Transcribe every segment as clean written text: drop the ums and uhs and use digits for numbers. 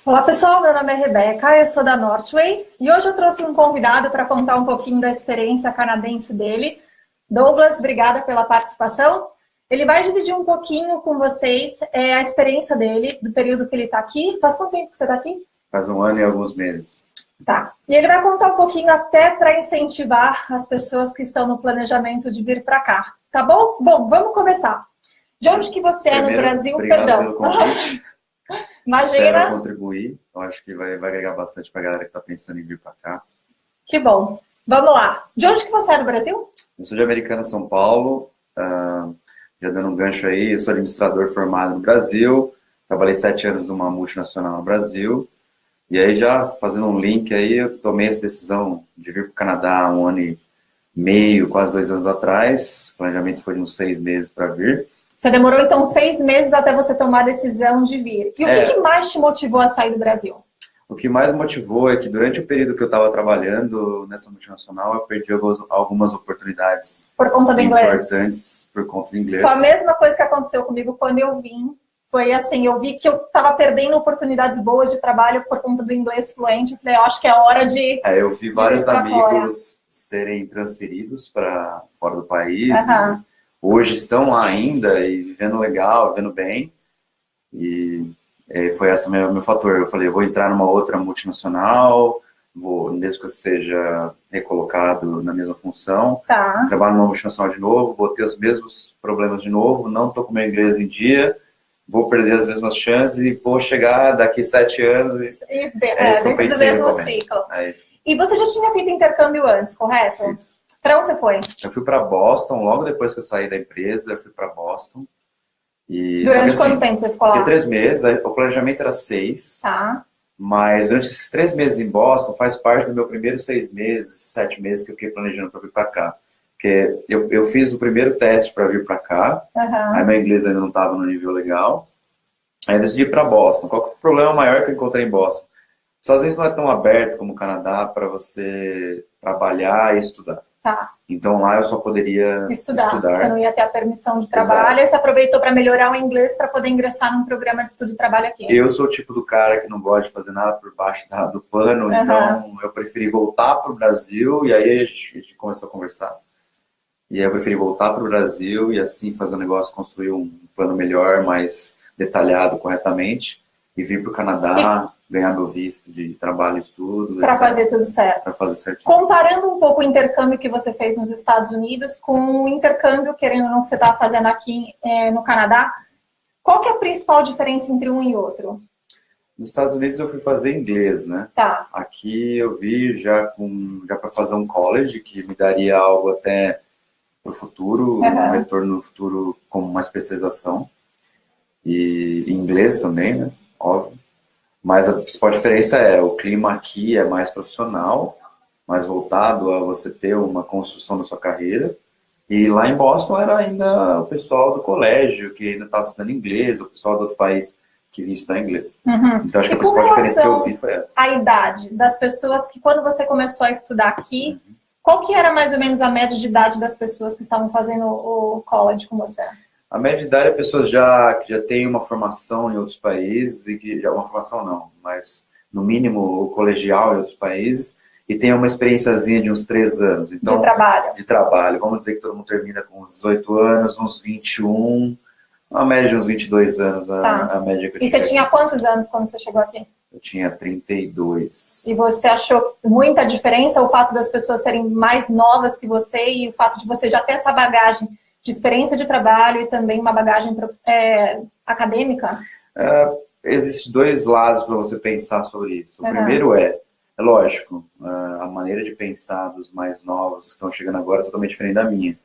Olá pessoal, meu nome é Rebeca, eu sou da Northway e hoje eu trouxe um convidado para contar um pouquinho da experiência canadense dele. Douglas, obrigada pela participação. Ele vai dividir um pouquinho com vocês a experiência dele, do período que ele está aqui. Faz quanto tempo que você está aqui? Faz 1 ano e alguns meses. Tá. E ele vai contar um pouquinho até para incentivar as pessoas que estão no planejamento de vir para cá. Tá bom? Bom, vamos começar. De onde que você é no Brasil? Obrigado pelo convite. Imagina. Espero contribuir. Eu acho que vai agregar bastante para a galera que está pensando em vir para cá. Que bom. Vamos lá. De onde que você é no Brasil? Eu sou de Americana, São Paulo. Já dando um gancho aí, eu sou administrador formado no Brasil. Trabalhei 7 anos numa multinacional no Brasil. E aí já fazendo um link aí, eu tomei essa decisão de vir para o Canadá há 1 ano e meio, quase 2 anos atrás. O planejamento foi de uns 6 meses para vir. Você demorou, então, 6 meses até você tomar a decisão de vir. E o que mais te motivou a sair do Brasil? O que mais motivou é que durante o período que eu estava trabalhando nessa multinacional, eu perdi algumas oportunidades por conta do inglês. Importantes por conta do inglês. Foi a mesma coisa que aconteceu comigo quando eu vim. Foi assim, eu vi que eu estava perdendo oportunidades boas de trabalho por conta do inglês fluente. Eu falei, eu acho que é hora de eu vi vários amigos serem transferidos para fora do país. Hoje estão lá ainda e vivendo legal, vivendo bem. E foi esse meu fator. Eu falei, eu vou entrar numa outra multinacional, mesmo que eu seja recolocado na mesma função, trabalho numa multinacional de novo, vou ter os mesmos problemas de novo, não estou com meu inglês em dia, vou perder as mesmas chances e vou chegar daqui 7 anos e dentro do mesmo ciclo. E você já tinha feito intercâmbio antes, correto? Fiz. Para onde você foi? Eu fui para Boston, logo depois que eu saí da empresa, eu fui para Boston. Durante quanto tempo você ficou lá? 3 meses, o planejamento era 6. Mas durante esses 3 meses em Boston, faz parte do meu primeiro 6 meses, 7 meses que eu fiquei planejando para vir para cá. Porque eu fiz o primeiro teste para vir para cá, aí meu inglês ainda não estava no nível legal. Aí eu decidi ir para Boston. Qual que é o problema maior que eu encontrei em Boston? Os Estados Unidos não é tão aberto como o Canadá para você trabalhar e estudar. Então lá eu só poderia estudar. Você não ia ter a permissão de trabalho. E você aproveitou para melhorar o inglês para poder ingressar num programa de estudo e trabalho aqui. Eu sou o tipo do cara que não gosta de fazer nada por baixo do pano. Então eu preferi voltar para o Brasil e aí a gente começou a conversar. E aí eu preferi voltar para o Brasil e assim fazer um negócio, construir um plano melhor, mais detalhado corretamente e vir para o Canadá, ganhar meu visto de trabalho e estudo. Para fazer tudo certo. Para fazer certinho. Comparando um pouco o intercâmbio que você fez nos Estados Unidos com o intercâmbio, querendo ou não, que você estava fazendo aqui no Canadá, qual que é a principal diferença entre um e outro? Nos Estados Unidos eu fui fazer inglês, né? Aqui eu vi já para fazer um college, que me daria algo até para o futuro, um retorno no futuro como uma especialização. E inglês também, né? Óbvio. Mas a principal diferença o clima aqui é mais profissional, mais voltado a você ter uma construção da sua carreira. E lá em Boston era ainda o pessoal do colégio, que ainda estava estudando inglês, o pessoal do outro país que vinha estudar inglês. Então acho que a principal diferença que eu vi foi essa. A idade das pessoas que quando você começou a estudar aqui, qual que era mais ou menos a média de idade das pessoas que estavam fazendo o college com você? A média de idade é pessoas que já têm uma formação em outros países, e que uma formação não, mas no mínimo o colegial em outros países, e tem uma experiênciazinha de uns 3 anos. Então, de trabalho. Vamos dizer que todo mundo termina com uns 18 anos, uns 21, uma média de uns 22 anos, a média que eu tinha. E você tinha quantos anos quando você chegou aqui? Eu tinha 32. E você achou muita diferença o fato das pessoas serem mais novas que você e o fato de você já ter essa bagagem de experiência de trabalho e também uma bagagem acadêmica? Existem 2 lados para você pensar sobre isso. O primeiro é lógico, a maneira de pensar dos mais novos que estão chegando agora é totalmente diferente da minha.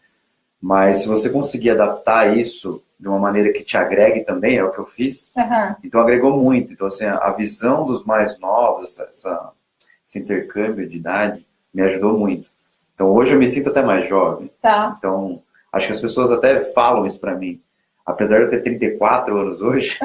Mas se você conseguir adaptar isso de uma maneira que te agregue também, é o que eu fiz, então agregou muito. Então, assim, a visão dos mais novos, esse intercâmbio de idade, me ajudou muito. Então, hoje eu me sinto até mais jovem. Então, acho que as pessoas até falam isso pra mim. Apesar de eu ter 34 anos hoje,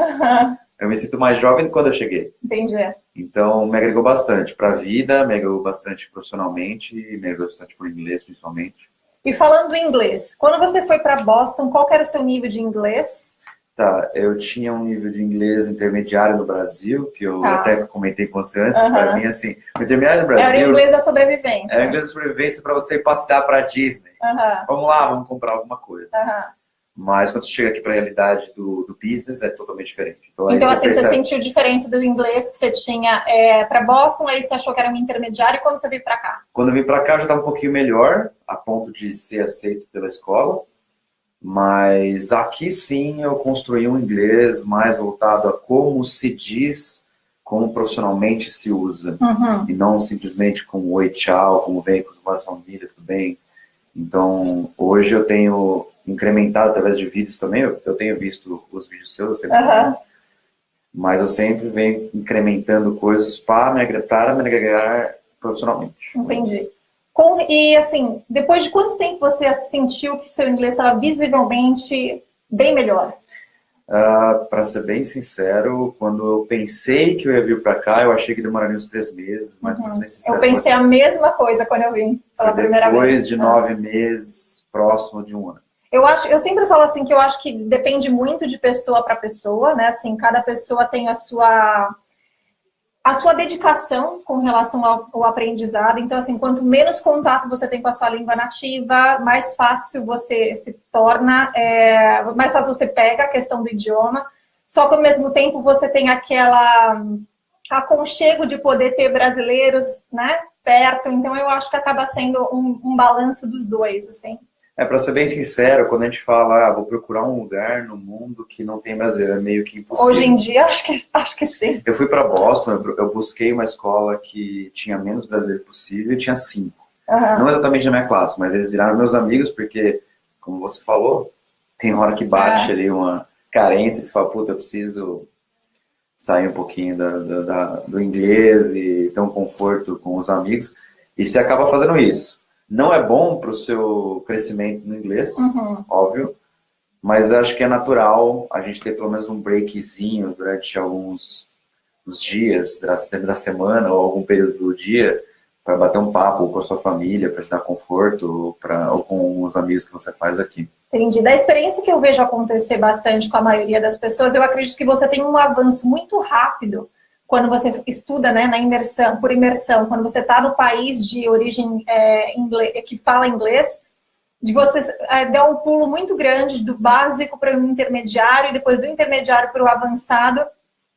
eu me sinto mais jovem do que quando eu cheguei. Entendi. Então, me agregou bastante para a vida, me agregou bastante profissionalmente, me agregou bastante por inglês, principalmente. E falando em inglês, quando você foi para Boston, qual que era o seu nível de inglês? Tá, eu tinha um nível de inglês intermediário no Brasil, que eu até comentei com você antes, para mim, assim, o intermediário no Brasil... Era o inglês da sobrevivência. Era o inglês da sobrevivência para você passear para Disney. Vamos lá, vamos comprar alguma coisa. Mas quando você chega aqui para a realidade do business, é totalmente diferente. Então assim, você sentiu diferença do inglês que você tinha para Boston, aí você achou que era um intermediário, e quando você veio para cá? Quando eu vim para cá, eu já estava um pouquinho melhor, a ponto de ser aceito pela escola. Mas aqui sim eu construí um inglês mais voltado a como se diz, como profissionalmente se usa. E não simplesmente como oi, tchau, como vem, com a família, tudo bem. Então, hoje eu tenho incrementado através de vídeos também, eu tenho visto os vídeos seus, mas eu sempre venho incrementando coisas para me agregar profissionalmente. Entendi. E assim, depois de quanto tempo você sentiu que seu inglês estava visivelmente bem melhor? Para ser bem sincero, quando eu pensei que eu ia vir para cá, eu achei que demoraria uns 3 meses, mas para ser bem sincero... Eu pensei a mesma coisa quando eu vim pela primeira vez. Depois de 9 meses, próximo de 1 ano. Eu sempre falo assim, que eu acho que depende muito de pessoa para pessoa, né? Assim, cada pessoa tem a sua dedicação com relação ao aprendizado. Então, assim, quanto menos contato você tem com a sua língua nativa, mais fácil você se torna, mais fácil você pega a questão do idioma. Só que, ao mesmo tempo, você tem aquela aconchego de poder ter brasileiros, né, perto. Então, eu acho que acaba sendo um balanço dos dois, assim. Para ser bem sincero, quando a gente fala, vou procurar um lugar no mundo que não tem brasileiro, é meio que impossível. Hoje em dia, acho que sim. Eu fui para Boston, eu busquei uma escola que tinha menos brasileiro possível e tinha 5. Não exatamente na minha classe, mas eles viraram meus amigos porque, como você falou, tem hora que bate ali uma carência, que você fala, puta, eu preciso sair um pouquinho do inglês e ter um conforto com os amigos, e você acaba fazendo isso. Não é bom para o seu crescimento no inglês, óbvio, mas acho que é natural a gente ter pelo menos um breakzinho durante alguns dias, dentro da semana ou algum período do dia, para bater um papo com a sua família, para te dar conforto, ou com os amigos que você faz aqui. Entendi. Da experiência que eu vejo acontecer bastante com a maioria das pessoas, eu acredito que você tem um avanço muito rápido quando você estuda, né, por imersão, quando você está no país de origem que fala inglês, de você dar um pulo muito grande do básico para o intermediário e depois do intermediário para o avançado.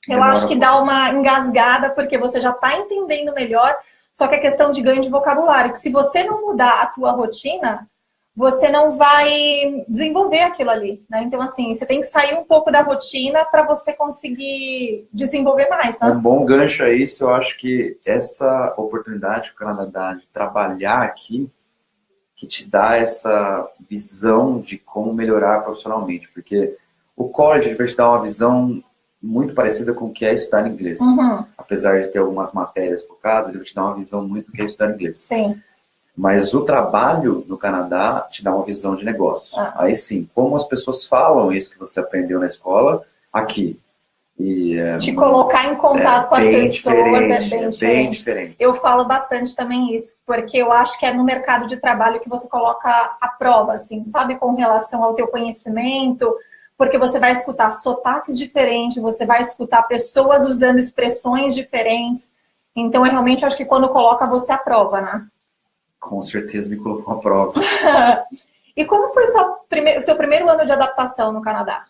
Eu acho que dá uma engasgada porque você já está entendendo melhor, só que é questão de ganho de vocabulário, que se você não mudar a tua rotina, você não vai desenvolver aquilo ali, né? Então, assim, você tem que sair um pouco da rotina para você conseguir desenvolver mais, né? Um bom gancho a isso, eu acho que essa oportunidade que o Canadá dá de trabalhar aqui, que te dá essa visão de como melhorar profissionalmente, porque o college vai te dar uma visão muito parecida com o que é estudar inglês. Apesar de ter algumas matérias focadas, ele vai te dar uma visão muito do que é estudar inglês. Sim. Mas o trabalho no Canadá te dá uma visão de negócio. Aí sim, como as pessoas falam isso que você aprendeu na escola, aqui. E, te colocar em contato com as pessoas é bem diferente. Eu falo bastante também isso, porque eu acho que é no mercado de trabalho que você coloca a prova, assim, sabe, com relação ao teu conhecimento, porque você vai escutar sotaques diferentes, você vai escutar pessoas usando expressões diferentes. Então, eu realmente acho que quando coloca você à prova, né? Com certeza me colocou à prova. E como foi o seu primeiro ano de adaptação no Canadá?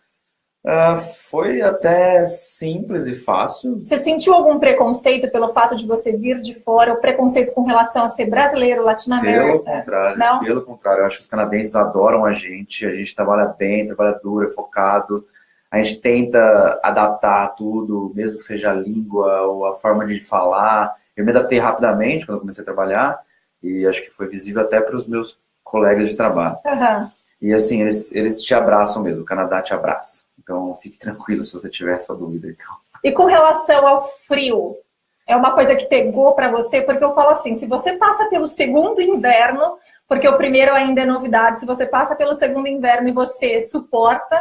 Foi até simples e fácil. Você sentiu algum preconceito pelo fato de você vir de fora? Ou preconceito com relação a ser brasileiro, latino-americano? Pelo contrário, não? Pelo contrário. Eu acho que os canadenses adoram a gente trabalha bem, trabalha duro, é focado. A gente tenta adaptar tudo, mesmo que seja a língua ou a forma de falar. Eu me adaptei rapidamente quando eu comecei a trabalhar. E acho que foi visível até para os meus colegas de trabalho. E assim, eles te abraçam mesmo, o Canadá te abraça. Então, fique tranquilo se você tiver essa dúvida. Então. E com relação ao frio, é uma coisa que pegou para você? Porque eu falo assim, se você passa pelo segundo inverno, porque o primeiro ainda é novidade, se você passa pelo segundo inverno e você suporta,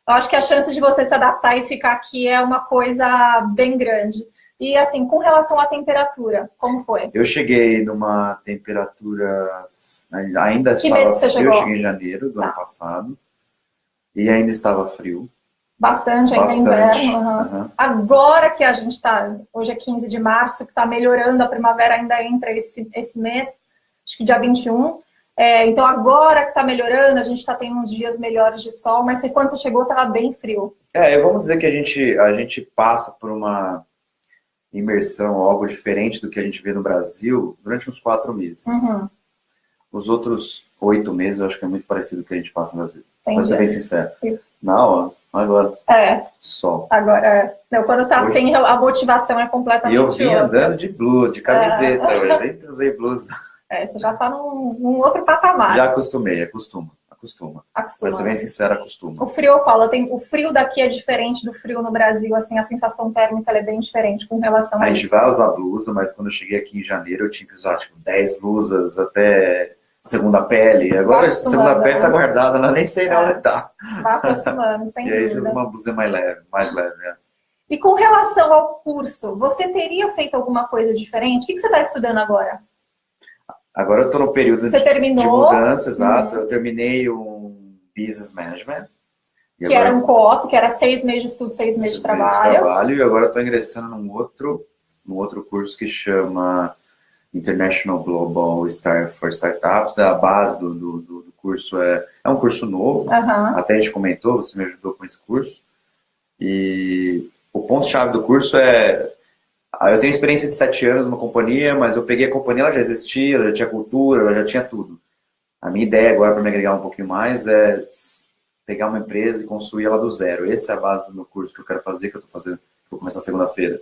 eu acho que a chance de você se adaptar e ficar aqui é uma coisa bem grande. E assim, com relação à temperatura, como foi? Eu cheguei numa temperatura, ainda que mês que você chegou? Eu cheguei em janeiro do ano passado, e ainda estava frio. Bastante, ainda é inverno. Agora que a gente está, hoje é 15 de março, que está melhorando, a primavera ainda entra esse mês, acho que dia 21. Então agora que está melhorando, a gente está tendo uns dias melhores de sol, mas quando você chegou estava bem frio. Vamos dizer que a gente passa por uma imersão, algo diferente do que a gente vê no Brasil, durante uns 4 meses. Os outros 8 meses eu acho que é muito parecido com o que a gente passa no Brasil. Pra ser bem sincero. Não, agora. Sol. Agora, não, quando tá sem, a motivação é completamente. E eu vim andando de camiseta, eu nem usei blusa. Você já tá num outro patamar. Já acostumei, acostuma. Pra ser bem sincero, acostuma. O frio, eu falo, o frio daqui é diferente do frio no Brasil, assim, a sensação térmica é bem diferente com relação a isso. A gente vai usar blusa, mas quando eu cheguei aqui em janeiro, eu tinha que usar, 10 blusas até segunda pele. Agora essa segunda pele tá guardada, ela nem sei onde tá. Vai acostumando, sem dúvida. E aí usa uma blusa mais leve. E com relação ao curso, você teria feito alguma coisa diferente? O que você está estudando agora? Agora eu estou no período de mudança, exato. Eu terminei um Business Management. Que era um co-op, que era 6 meses de estudo, 6 meses de trabalho. E agora eu estou ingressando num outro curso que chama International Global for Startups. A base do curso é um curso novo. Até a gente comentou, você me ajudou com esse curso. E o ponto-chave do curso eu tenho experiência de 7 anos numa companhia, mas eu peguei a companhia, ela já existia, ela já tinha cultura, ela já tinha tudo. A minha ideia agora, para me agregar um pouquinho mais, é pegar uma empresa e construir ela do zero. Essa é a base do meu curso que eu quero fazer, que eu estou fazendo, vou começar segunda-feira.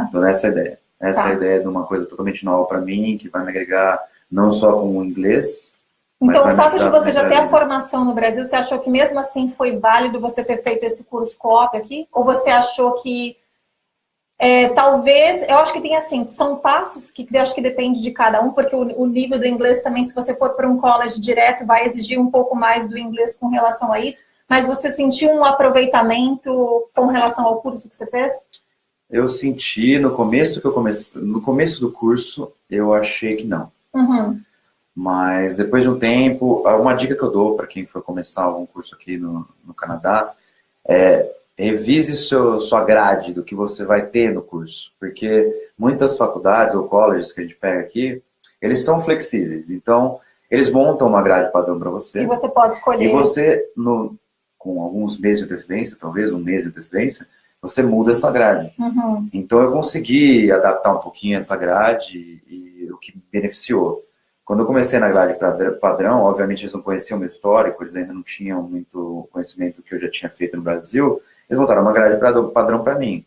Então, essa é a ideia. Essa é a ideia de uma coisa totalmente nova para mim, que vai me agregar não só com o inglês. Então, o fato de você já ter a formação no Brasil, você achou que mesmo assim foi válido você ter feito esse curso co-op aqui? Ou você achou que talvez, eu acho que tem assim, são passos que eu acho que depende de cada um, porque o nível do inglês também, se você for para um college direto, vai exigir um pouco mais do inglês com relação a isso, mas você sentiu um aproveitamento com relação ao curso que você fez? Eu senti, no começo do curso, eu achei que não. Mas depois de um tempo, uma dica que eu dou para quem for começar algum curso aqui no Canadá revise sua grade do que você vai ter no curso, porque muitas faculdades ou colleges que a gente pega aqui, eles são flexíveis, então eles montam uma grade padrão para você. E você pode escolher. E você, com alguns meses de antecedência, talvez um mês de antecedência, você muda essa grade. Então eu consegui adaptar um pouquinho essa grade e o que me beneficiou. Quando eu comecei na grade padrão, obviamente eles não conheciam o meu histórico, eles ainda não tinham muito conhecimento do que eu já tinha feito no Brasil, eles montaram uma grade padrão para mim.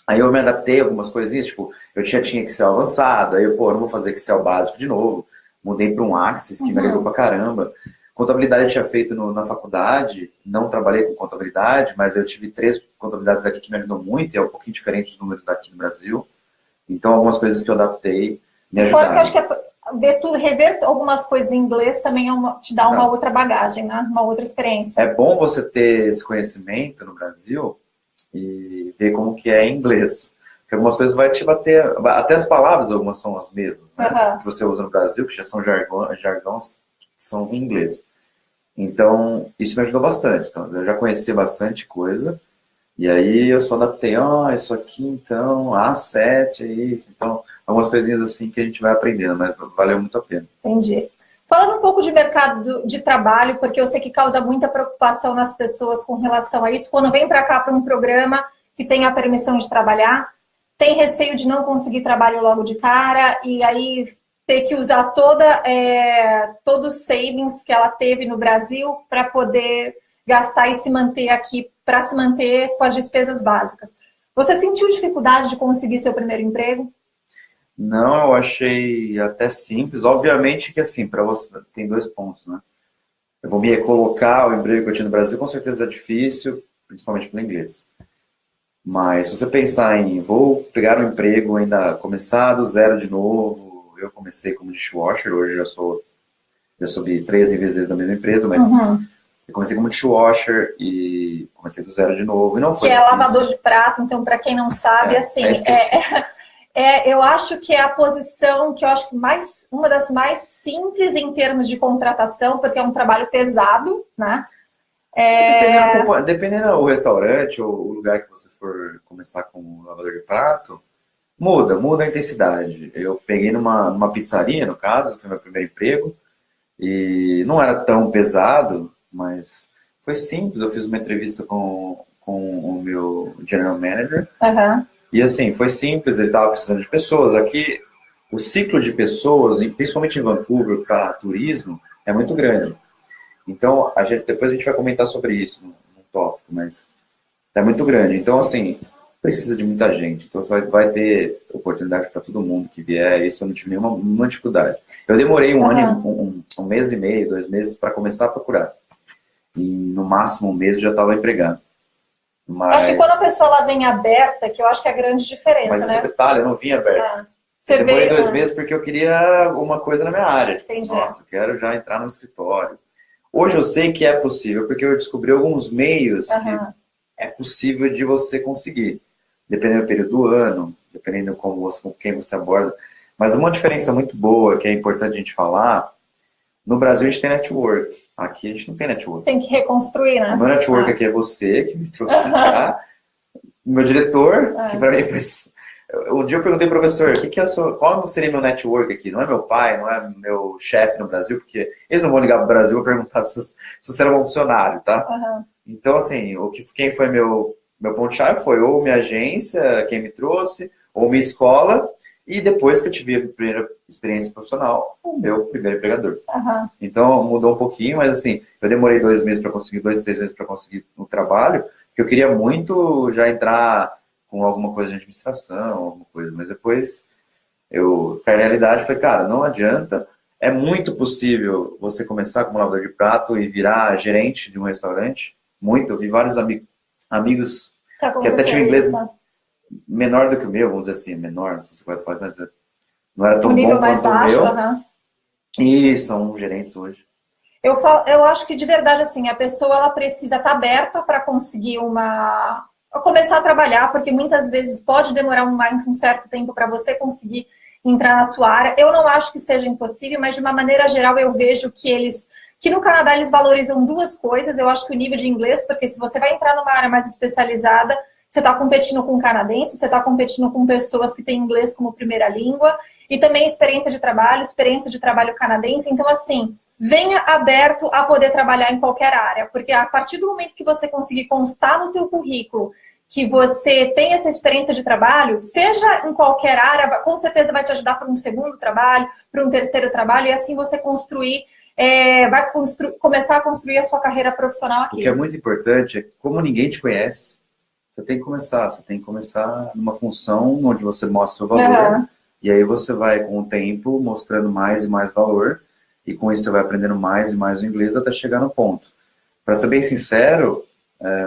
Aí eu me adaptei a algumas coisinhas, eu tinha Excel avançado, aí eu não vou fazer Excel básico de novo, mudei para um Axis, que me agregou pra caramba. Contabilidade eu tinha feito na faculdade, não trabalhei com contabilidade, mas eu tive 3 contabilidades aqui que me ajudou muito, e é um pouquinho diferente dos números daqui no Brasil. Então, algumas coisas que eu adaptei me ajudaram. Fora que eu acho que rever algumas coisas em inglês também te dá uma outra bagagem, né? Uma outra experiência. É bom você ter esse conhecimento no Brasil e ver como que é em inglês. Porque algumas coisas vai te bater, até as palavras algumas são as mesmas, né? Que você usa no Brasil, que já são jargões que são em inglês. Então, isso me ajudou bastante. Então, eu já conheci bastante coisa. E aí eu só adaptei, isso aqui então, A7 é isso. Então, algumas coisinhas assim que a gente vai aprendendo, mas valeu muito a pena. Entendi. Falando um pouco de mercado de trabalho, porque eu sei que causa muita preocupação nas pessoas com relação a isso. Quando vem para cá para um programa que tem a permissão de trabalhar, tem receio de não conseguir trabalho logo de cara e aí ter que usar todos os savings que ela teve no Brasil para poder gastar e se manter aqui, para se manter com as despesas básicas. Você sentiu dificuldade de conseguir seu primeiro emprego? Não, eu achei até simples. Obviamente que assim, para você tem 2 pontos, né? Eu vou me recolocar o emprego que eu tinha no Brasil, com certeza é difícil, principalmente pelo inglês. Mas se você pensar vou pegar um emprego ainda, começar do zero de novo, eu comecei como dishwasher, hoje já subi 13 vezes da mesma empresa, mas eu comecei como dishwasher e comecei do zero de novo. E não foi difícil. Lavador de prato, então para quem não sabe, eu acho que é a posição que eu acho que uma das mais simples em termos de contratação, porque é um trabalho pesado, né? Dependendo do restaurante ou o lugar que você for começar com o lavador de prato, muda a intensidade. Eu peguei numa pizzaria, no caso, foi meu primeiro emprego, e não era tão pesado, mas foi simples. Eu fiz uma entrevista com o meu general manager, e assim, foi simples, ele estava precisando de pessoas. Aqui, o ciclo de pessoas, principalmente em Vancouver, para turismo, é muito grande. Então, depois a gente vai comentar sobre isso no tópico, mas é muito grande. Então, assim, precisa de muita gente. Então, você vai ter oportunidade para todo mundo que vier. Isso eu não tive nenhuma dificuldade. Eu demorei um mês e meio, 2 meses para começar a procurar. E no máximo um mês eu já estava empregando. Mas... Acho que quando a pessoa ela vem aberta, que eu acho que é a grande diferença, mas esse detalhe, eu não vim aberto. Eu demorei 2 meses porque eu queria alguma coisa na minha área. Tipo, nossa, eu quero já entrar no escritório. Hoje eu sei que é possível, porque eu descobri alguns meios que é possível de você conseguir. Dependendo do período do ano, dependendo com quem você aborda. Mas uma diferença muito boa, que é importante a gente falar, no Brasil a gente tem network. Aqui a gente não tem network. Tem que reconstruir, né? O meu network aqui é você, que me trouxe pra cá. O meu diretor, que para mim foi... Um dia eu perguntei, professor, qual seria meu network aqui? Não é meu pai, não é meu chefe no Brasil, porque eles não vão ligar para o Brasil para perguntar se você era um funcionário, tá? Então, assim, quem foi meu ponto-chave foi ou minha agência, quem me trouxe, ou minha escola, e depois que eu tive a primeira experiência profissional, o meu primeiro empregador. Então, mudou um pouquinho, mas assim, eu demorei 2 meses para conseguir, 2, 3 meses para conseguir um trabalho, que eu queria muito já entrar com alguma coisa de administração, alguma coisa, mas depois a realidade foi, cara, não adianta, é muito possível você começar como lavador de prato e virar gerente de um restaurante, eu vi vários amigos que até tinham inglês menor do que o meu, vamos dizer assim, menor, não sei se você pode falar, mas não era tão bom quanto o meu, e são gerentes hoje. Eu acho que de verdade, assim, a pessoa ela precisa estar aberta para conseguir começar a trabalhar, porque muitas vezes pode demorar um certo tempo para você conseguir entrar na sua área. Eu não acho que seja impossível, mas de uma maneira geral eu vejo que no Canadá eles valorizam 2 coisas. Eu acho que o nível de inglês, porque se você vai entrar numa área mais especializada, você está competindo com canadenses, você está competindo com pessoas que têm inglês como primeira língua, e também experiência de trabalho canadense. Então, assim, venha aberto a poder trabalhar em qualquer área, porque a partir do momento que você conseguir constar no teu currículo que você tem essa experiência de trabalho, seja em qualquer área, com certeza vai te ajudar para um segundo trabalho, para um terceiro trabalho, e assim você começar a construir a sua carreira profissional aqui. O que é muito importante é, como ninguém te conhece, você tem que começar numa função onde você mostra o valor, e aí você vai, com o tempo, mostrando mais e mais valor, e com isso você vai aprendendo mais e mais o inglês até chegar no ponto. Para ser bem sincero,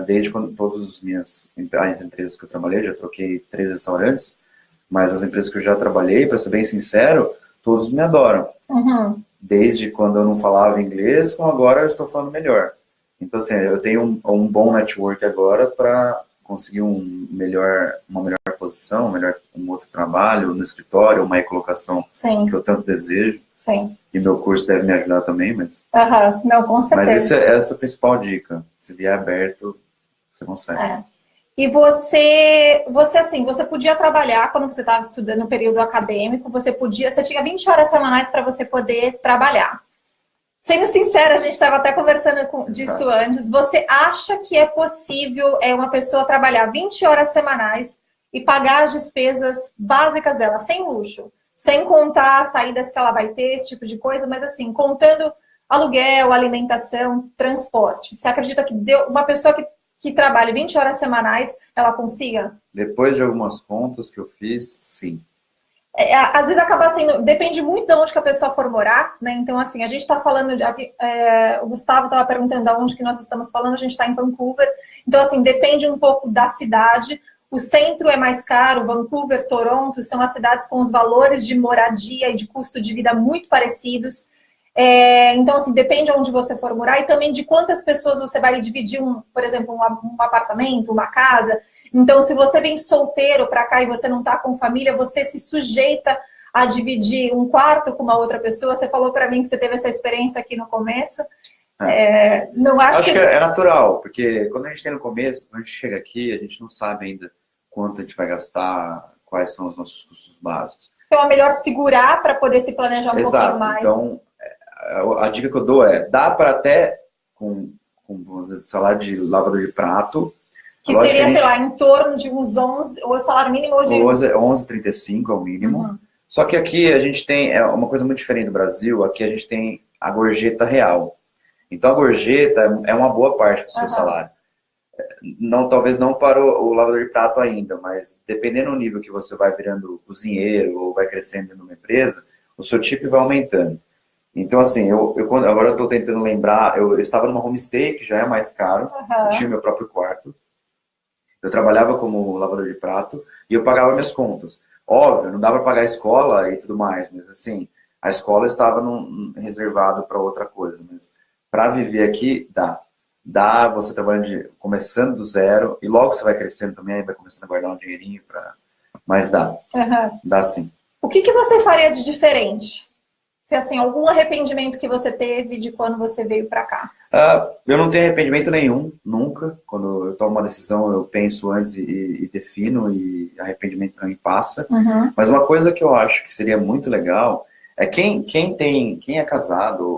desde quando todas as empresas que eu trabalhei, já troquei 3 restaurantes, mas as empresas que eu já trabalhei, para ser bem sincero, todos me adoram. Desde quando eu não falava inglês, como agora eu estou falando melhor. Então, assim, eu tenho um bom network agora para conseguir uma melhor posição, um outro trabalho no escritório, uma recolocação que eu tanto desejo. Sim. E meu curso deve me ajudar também, mas... Não, com certeza. Mas essa é a principal dica. Se vier aberto, você consegue. E você podia trabalhar quando você estava estudando no período acadêmico, você tinha 20 horas semanais para você poder trabalhar. Sendo sincera, a gente estava até conversando disso antes, você acha que é possível uma pessoa trabalhar 20 horas semanais e pagar as despesas básicas dela, sem luxo? Sem contar as saídas que ela vai ter, esse tipo de coisa, mas assim, contando aluguel, alimentação, transporte. Você acredita que uma pessoa que trabalha 20 horas semanais, ela consiga? Depois de algumas contas que eu fiz, sim. Às vezes acaba sendo, depende muito de onde que a pessoa for morar, né? Então, assim, a gente está falando, o Gustavo estava perguntando de onde que nós estamos falando, a gente está em Vancouver. Então, assim, depende um pouco da cidade. O centro é mais caro, Vancouver, Toronto, são as cidades com os valores de moradia e de custo de vida muito parecidos. Então, assim, depende de onde você for morar e também de quantas pessoas você vai dividir, por exemplo, um apartamento, uma casa. Então, se você vem solteiro para cá e você não está com família, você se sujeita a dividir um quarto com uma outra pessoa. Você falou para mim que você teve essa experiência aqui no começo. Não acho que é natural, porque quando a gente tem no começo, quando a gente chega aqui, a gente não sabe ainda quanto a gente vai gastar, quais são os nossos custos básicos. Então é melhor segurar para poder se planejar um pouquinho mais. Então, a dica que eu dou é, dá para até com às vezes, salário de lavador de prato. Que seria, sei lá, em torno de uns 11, ou salário mínimo hoje... 11,35 é o mínimo. Uhum. Só que aqui a gente tem uma coisa muito diferente do Brasil, aqui a gente tem a gorjeta real. Então a gorjeta é uma boa parte do seu salário. Talvez não para o lavador de prato ainda, mas dependendo do nível que você vai virando cozinheiro ou vai crescendo em uma empresa, o seu tip vai aumentando. Então, assim, agora eu estou tentando lembrar, eu estava numa homestay, que já é mais caro, eu tinha meu próprio quarto, eu trabalhava como lavador de prato e eu pagava minhas contas. Óbvio, não dava para pagar a escola e tudo mais, mas assim, a escola estava reservado para outra coisa, mas para viver aqui, dá você trabalhando começando do zero, e logo você vai crescendo também, vai começando a guardar um dinheirinho, mas dá. Dá sim. O que você faria de diferente? Se assim, algum arrependimento que você teve de quando você veio para cá? Eu não tenho arrependimento nenhum, nunca. Quando eu tomo uma decisão, eu penso antes e defino, e arrependimento para mim passa. Mas uma coisa que eu acho que seria muito legal é quem é casado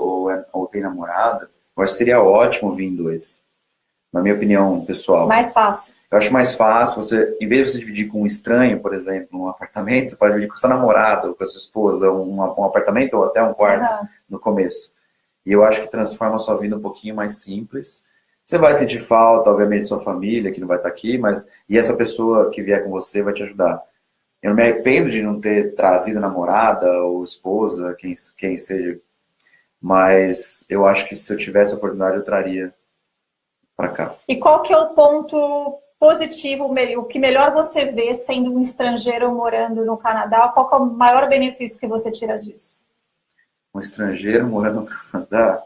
ou tem namorada, eu acho que seria ótimo vir em dois. Na minha opinião pessoal. Mais fácil. Eu acho mais fácil, em vez de você dividir com um estranho, por exemplo, um apartamento, você pode dividir com sua namorada ou com a sua esposa, um apartamento ou até um quarto no começo. E eu acho que transforma a sua vida um pouquinho mais simples. Você vai sentir falta, obviamente, da sua família, que não vai estar aqui, e essa pessoa que vier com você vai te ajudar. Eu não me arrependo de não ter trazido namorada ou esposa, quem seja, mas eu acho que se eu tivesse a oportunidade, eu traria para cá. E qual que é o ponto positivo, o que melhor você vê sendo um estrangeiro morando no Canadá? Qual que é o maior benefício que você tira disso? Um estrangeiro morando no Canadá?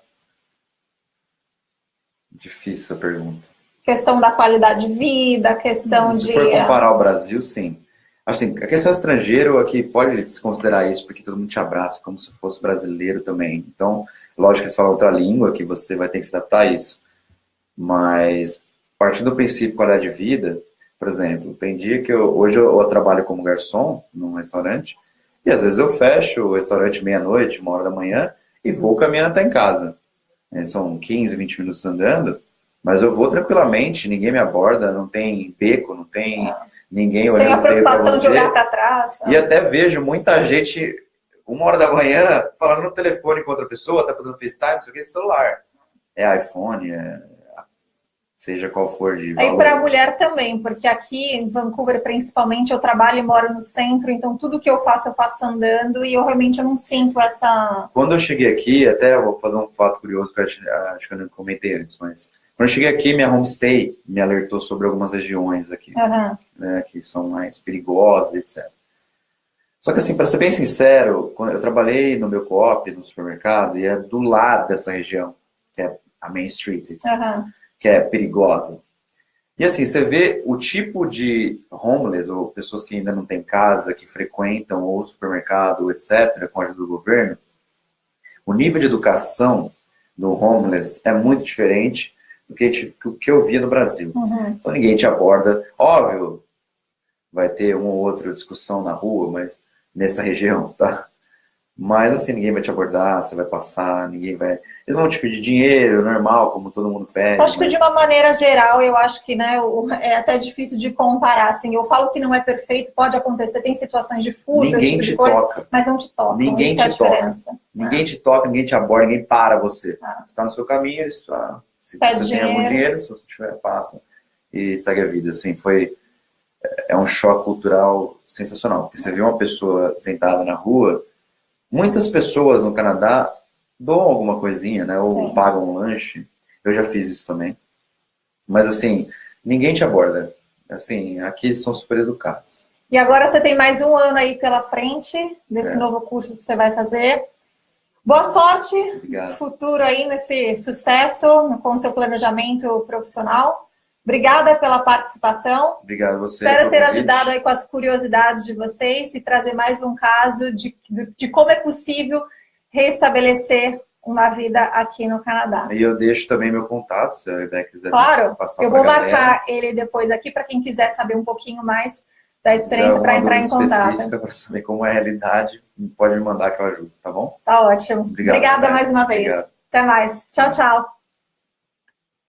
Difícil a pergunta. Questão da qualidade de vida, questão Se for comparar ao Brasil, sim. Assim, a questão estrangeiro aqui pode desconsiderar isso, porque todo mundo te abraça como se fosse brasileiro também. Então, lógico que você fala outra língua, que você vai ter que se adaptar a isso. Mas, partindo do princípio qualidade de vida, por exemplo, tem dia que hoje eu trabalho como garçom num restaurante, e às vezes eu fecho o restaurante meia-noite, 1h da manhã, e vou caminhando até em casa. São 15, 20 minutos andando, mas eu vou tranquilamente, ninguém me aborda, não tem beco, não tem ninguém olhando feio pra você. Sem a preocupação de olhar para trás. E até vejo muita gente, 1h da manhã, falando no telefone com outra pessoa, tá fazendo FaceTime, não sei o que, no celular. É iPhone, seja qual for de valor. Aí para a mulher também, porque aqui em Vancouver, principalmente, eu trabalho e moro no centro, então tudo que eu faço andando, e eu realmente não sinto essa... Quando eu cheguei aqui, até eu vou fazer um fato curioso que eu acho que eu não comentei antes, mas quando eu cheguei aqui, minha homestay me alertou sobre algumas regiões aqui, né, que são mais perigosas, etc. Só que assim, para ser bem sincero, quando eu trabalhei no meu co-op, no supermercado, e é do lado dessa região, que é a Main Street, que é perigosa. E assim, você vê o tipo de homeless, ou pessoas que ainda não têm casa, que frequentam ou supermercado, etc., com a ajuda do governo, o nível de educação do homeless é muito diferente do que eu via no Brasil. Então ninguém te aborda. Óbvio, vai ter uma ou outra discussão na rua, mas nessa região, tá? Mas assim, ninguém vai te abordar, você vai passar, ninguém vai... Eles vão te pedir dinheiro, normal, como todo mundo pede. Acho que de uma maneira geral, eu acho que, né, é até difícil de comparar, assim. Eu falo que não é perfeito, pode acontecer, tem situações de furto, ninguém esse tipo te de coisa, toca. mas não te tocam, ninguém isso é a diferença. Ninguém te toca, ninguém te aborda, ninguém para você. Você está no seu caminho, se você tem algum dinheiro, se você tiver, passa e segue a vida. Assim, é um choque cultural sensacional. Porque você vê uma pessoa sentada na rua, muitas pessoas no Canadá doam alguma coisinha, né? Ou pagam um lanche. Eu já fiz isso também. Mas assim, ninguém te aborda. Assim, aqui são super educados. E agora você tem mais um ano aí pela frente desse novo curso que você vai fazer. Boa sorte no futuro aí nesse sucesso com o seu planejamento profissional. Obrigada pela participação. Obrigado a você. Espero ter ajudado aí com as curiosidades de vocês e trazer mais um caso de como é possível reestabelecer uma vida aqui no Canadá. E eu deixo também meu contato, se a Rebeca quiser passar. Claro, eu vou marcar galera. ele depois aqui para quem quiser saber um pouquinho mais da experiência para entrar em contato. Para saber como é a realidade, pode me mandar que eu ajudo, tá bom? Tá ótimo. Obrigada mais uma vez. Até mais. Tchau, tchau.